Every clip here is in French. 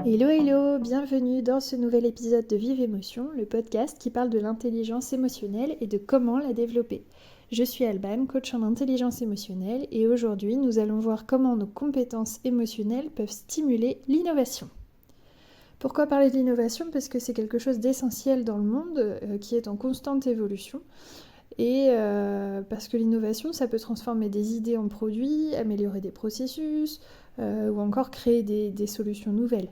Hello hello, bienvenue dans ce nouvel épisode de Vive Émotion, le podcast qui parle de l'intelligence émotionnelle et de comment la développer. Je suis Alban, coach en intelligence émotionnelle et aujourd'hui nous allons voir comment nos compétences émotionnelles peuvent stimuler l'innovation. Pourquoi parler de l'innovation ? Parce que c'est quelque chose d'essentiel dans le monde qui est en constante évolution et parce que l'innovation ça peut transformer des idées en produits, améliorer des processus ou encore créer des solutions nouvelles.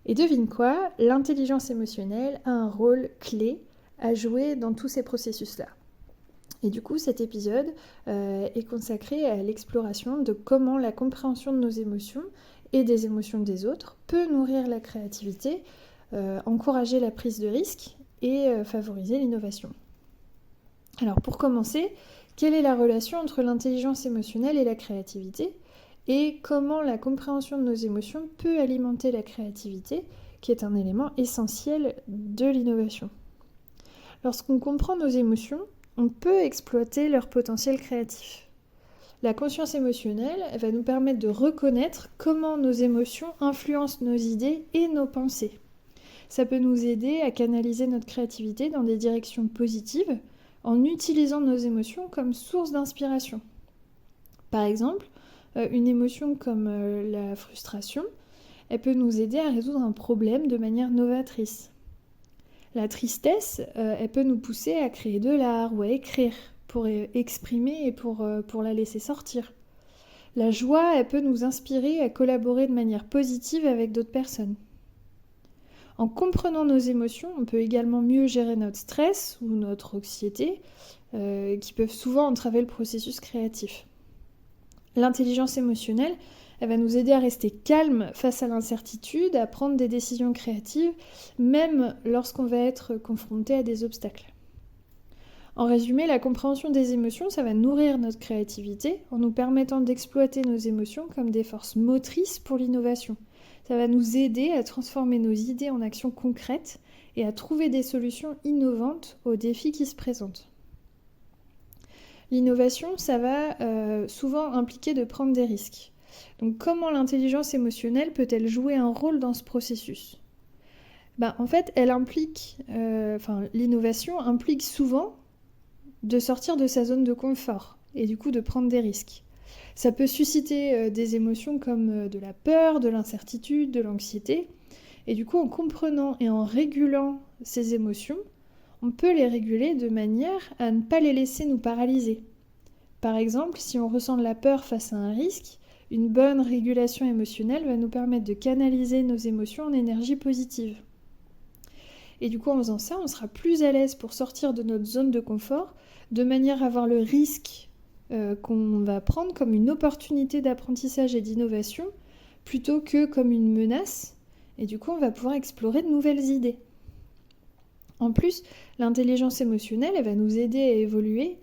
Et devine quoi, l'intelligence émotionnelle a un rôle clé à jouer dans tous ces processus-là. Et du coup, cet épisode est consacré à l'exploration de comment la compréhension de nos émotions et des émotions des autres peut nourrir la créativité, encourager la prise de risque et favoriser l'innovation. Alors pour commencer, quelle est la relation entre l'intelligence émotionnelle et la créativité ? Et comment la compréhension de nos émotions peut alimenter la créativité, qui est un élément essentiel de l'innovation. Lorsqu'on comprend nos émotions, on peut exploiter leur potentiel créatif. La conscience émotionnelle va nous permettre de reconnaître comment nos émotions influencent nos idées et nos pensées. Ça peut nous aider à canaliser notre créativité dans des directions positives en utilisant nos émotions comme source d'inspiration. Par exemple, une émotion comme la frustration, elle peut nous aider à résoudre un problème de manière novatrice. La tristesse, elle peut nous pousser à créer de l'art ou à écrire pour exprimer et pour la laisser sortir. La joie, elle peut nous inspirer à collaborer de manière positive avec d'autres personnes. En comprenant nos émotions, on peut également mieux gérer notre stress ou notre anxiété, qui peuvent souvent entraver le processus créatif. L'intelligence émotionnelle, elle va nous aider à rester calme face à l'incertitude, à prendre des décisions créatives, même lorsqu'on va être confronté à des obstacles. En résumé, la compréhension des émotions, ça va nourrir notre créativité en nous permettant d'exploiter nos émotions comme des forces motrices pour l'innovation. Ça va nous aider à transformer nos idées en actions concrètes et à trouver des solutions innovantes aux défis qui se présentent. L'innovation, ça va souvent impliquer de prendre des risques. Donc comment l'intelligence émotionnelle peut-elle jouer un rôle dans ce processus ? En fait, l'innovation implique souvent de sortir de sa zone de confort et du coup de prendre des risques. Ça peut susciter des émotions comme de la peur, de l'incertitude, de l'anxiété. Et du coup, en comprenant et en régulant ces émotions, on peut les réguler de manière à ne pas les laisser nous paralyser. Par exemple, si on ressent de la peur face à un risque, une bonne régulation émotionnelle va nous permettre de canaliser nos émotions en énergie positive. Et du coup, en faisant ça, on sera plus à l'aise pour sortir de notre zone de confort, de manière à voir le risque qu'on va prendre comme une opportunité d'apprentissage et d'innovation, plutôt que comme une menace. Et du coup, on va pouvoir explorer de nouvelles idées. En plus, l'intelligence émotionnelle, elle va nous aider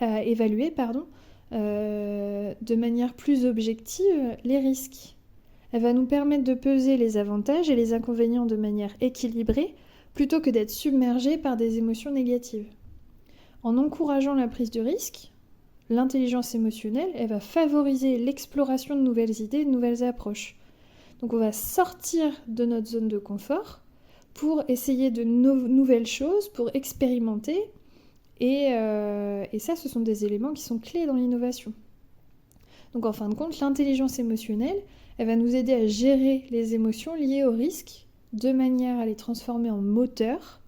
à évaluer de manière plus objective les risques. Elle va nous permettre de peser les avantages et les inconvénients de manière équilibrée, plutôt que d'être submergé par des émotions négatives. En encourageant la prise de risque, l'intelligence émotionnelle, elle va favoriser l'exploration de nouvelles idées, de nouvelles approches. Donc on va sortir de notre zone de confort pour essayer de nouvelles choses, pour expérimenter. Et ça, ce sont des éléments qui sont clés dans l'innovation. Donc en fin de compte, l'intelligence émotionnelle, elle va nous aider à gérer les émotions liées au risque de manière à les transformer en moteurs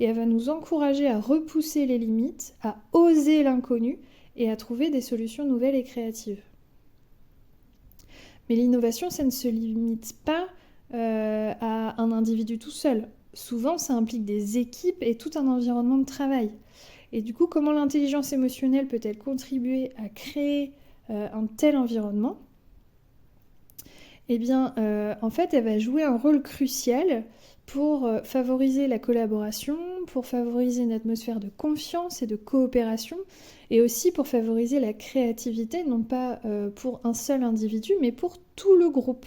et elle va nous encourager à repousser les limites, à oser l'inconnu et à trouver des solutions nouvelles et créatives. Mais l'innovation, ça ne se limite pas à un individu tout seul. Souvent, ça implique des équipes et tout un environnement de travail. Et du coup, comment l'intelligence émotionnelle peut-elle contribuer à créer un tel environnement ? En fait, elle va jouer un rôle crucial pour favoriser la collaboration, pour favoriser une atmosphère de confiance et de coopération, et aussi pour favoriser la créativité, non pas pour un seul individu, mais pour tout le groupe.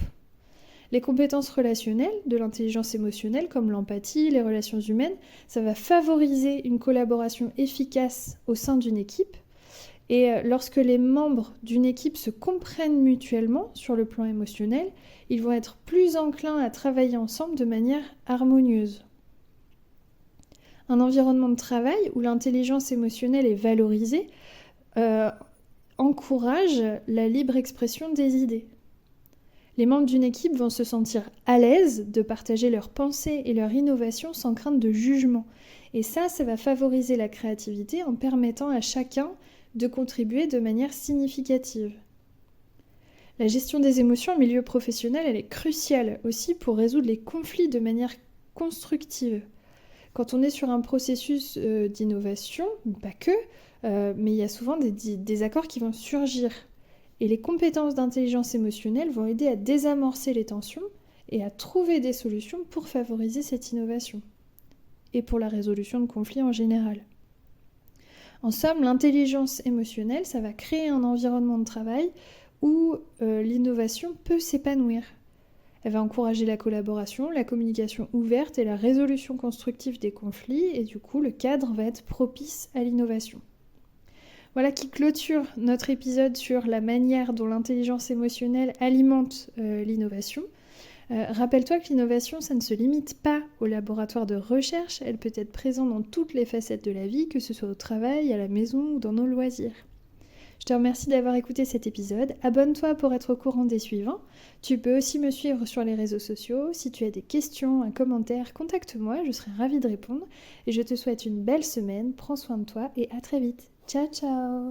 Les compétences relationnelles de l'intelligence émotionnelle, comme l'empathie, les relations humaines, ça va favoriser une collaboration efficace au sein d'une équipe Et lorsque les membres d'une équipe se comprennent mutuellement sur le plan émotionnel, ils vont être plus enclins à travailler ensemble de manière harmonieuse. Un environnement de travail où l'intelligence émotionnelle est valorisée encourage la libre expression des idées. Les membres d'une équipe vont se sentir à l'aise de partager leurs pensées et leurs innovations sans crainte de jugement. Et ça va favoriser la créativité en permettant à chacun de contribuer de manière significative. La gestion des émotions en milieu professionnel, elle est cruciale aussi pour résoudre les conflits de manière constructive. Quand on est sur un processus d'innovation, pas que, mais il y a souvent des désaccords qui vont surgir. Et les compétences d'intelligence émotionnelle vont aider à désamorcer les tensions et à trouver des solutions pour favoriser cette innovation et pour la résolution de conflits en général. En somme, l'intelligence émotionnelle, ça va créer un environnement de travail où l'innovation peut s'épanouir. Elle va encourager la collaboration, la communication ouverte et la résolution constructive des conflits, et du coup, le cadre va être propice à l'innovation. Voilà qui clôture notre épisode sur la manière dont l'intelligence émotionnelle alimente l'innovation. Rappelle-toi que l'innovation, ça ne se limite pas au laboratoire de recherche, elle peut être présente dans toutes les facettes de la vie, que ce soit au travail, à la maison ou dans nos loisirs. Je te remercie d'avoir écouté cet épisode. Abonne-toi pour être au courant des suivants. Tu peux aussi me suivre sur les réseaux sociaux. Si tu as des questions, un commentaire, contacte-moi, je serai ravie de répondre. Et je te souhaite une belle semaine, prends soin de toi et à très vite. Ciao ciao!